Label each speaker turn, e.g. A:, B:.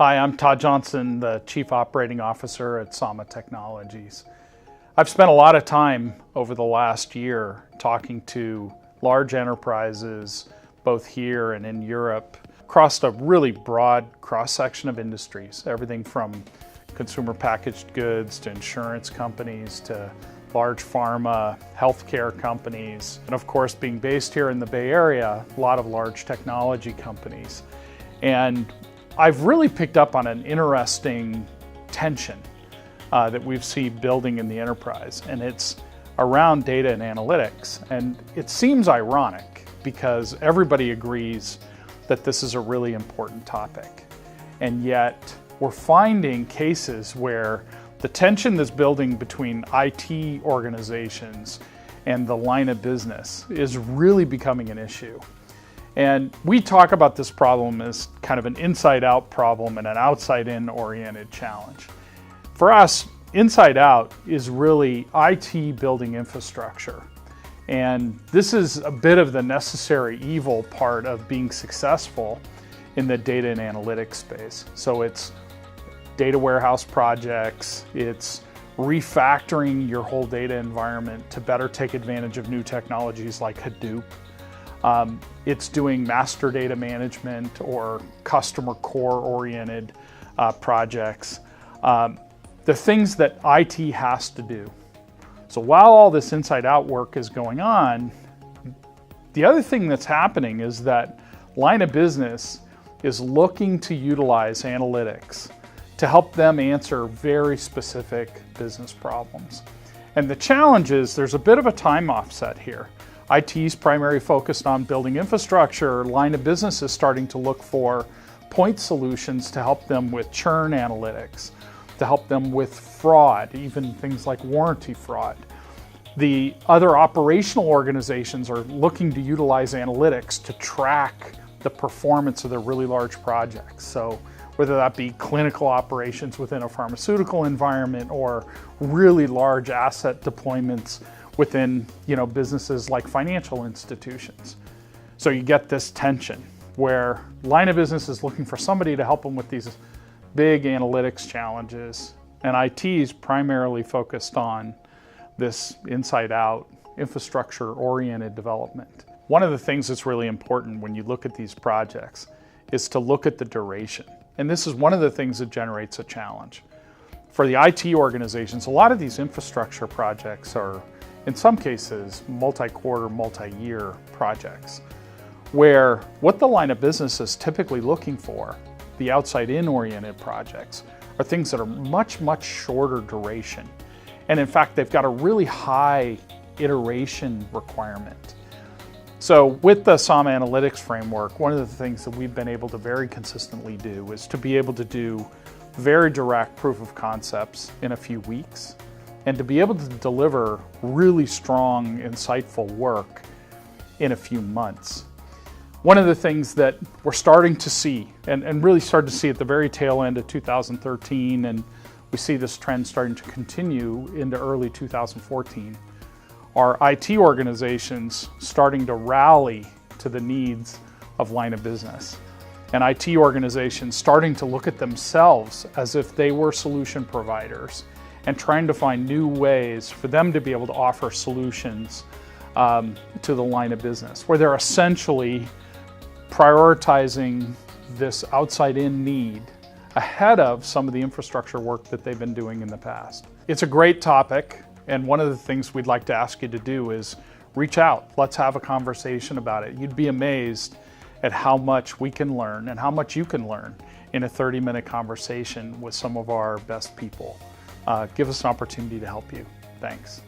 A: Hi, I'm Todd Johnson, the Chief Operating Officer at Saama Technologies. I've spent a lot of time over the last year talking to large enterprises, both here and in Europe, across a really broad cross-section of industries, everything from consumer packaged goods to insurance companies to large pharma, healthcare companies, and of course, being based here in the Bay Area, a lot of large technology companies. And I've really picked up on an interesting tension that we've seen building in the enterprise, and it's around data and analytics. And it seems ironic because everybody agrees that this is a really important topic. And yet we're finding cases where the tension that's building between IT organizations and the line of business is really becoming an issue. And we talk about this problem as kind of an inside-out problem and an outside-in oriented challenge. For us, inside out is really IT building infrastructure. And this is a bit of the necessary evil part of being successful in the data and analytics space. So it's data warehouse projects, it's refactoring your whole data environment to better take advantage of new technologies like Hadoop. It's doing master data management or customer core oriented projects. The things that IT has to do. So while all this inside out work is going on, the other thing that's happening is that line of business is looking to utilize analytics to help them answer very specific business problems. And the challenge is there's a bit of a time offset here. IT's primarily focused on building infrastructure. Line of business is starting to look for point solutions to help them with churn analytics, to help them with fraud, even things like warranty fraud. The other operational organizations are looking to utilize analytics to track the performance of their really large projects. So whether that be clinical operations within a pharmaceutical environment or really large asset deployments within businesses like financial institutions. So you get this tension where line of business is looking for somebody to help them with these big analytics challenges, and IT is primarily focused on this inside-out infrastructure-oriented development. One of the things that's really important when you look at these projects is to look at the duration. And this is one of the things that generates a challenge. For the IT organizations, a lot of these infrastructure projects are, in some cases, multi-quarter, multi-year projects, where what the line of business is typically looking for, the outside-in oriented projects, are things that are much, much shorter duration. And in fact, they've got a really high iteration requirement. So with the Saama Analytics framework, one of the things that we've been able to very consistently do is to be able to do very direct proof of concepts in a few weeks, and to be able to deliver really strong, insightful work in a few months. One of the things that we're starting to see, and really started to see at the very tail end of 2013, and we see this trend starting to continue into early 2014, are IT organizations starting to rally to the needs of line of business. And IT organizations starting to look at themselves as if they were solution providers and trying to find new ways for them to be able to offer solutions to the line of business, where they're essentially prioritizing this outside-in need ahead of some of the infrastructure work that they've been doing in the past. It's a great topic, and one of the things we'd like to ask you to do is reach out. Let's have a conversation about it. You'd be amazed at how much we can learn and how much you can learn in a 30-minute conversation with some of our best people. Give us an opportunity to help you. Thanks.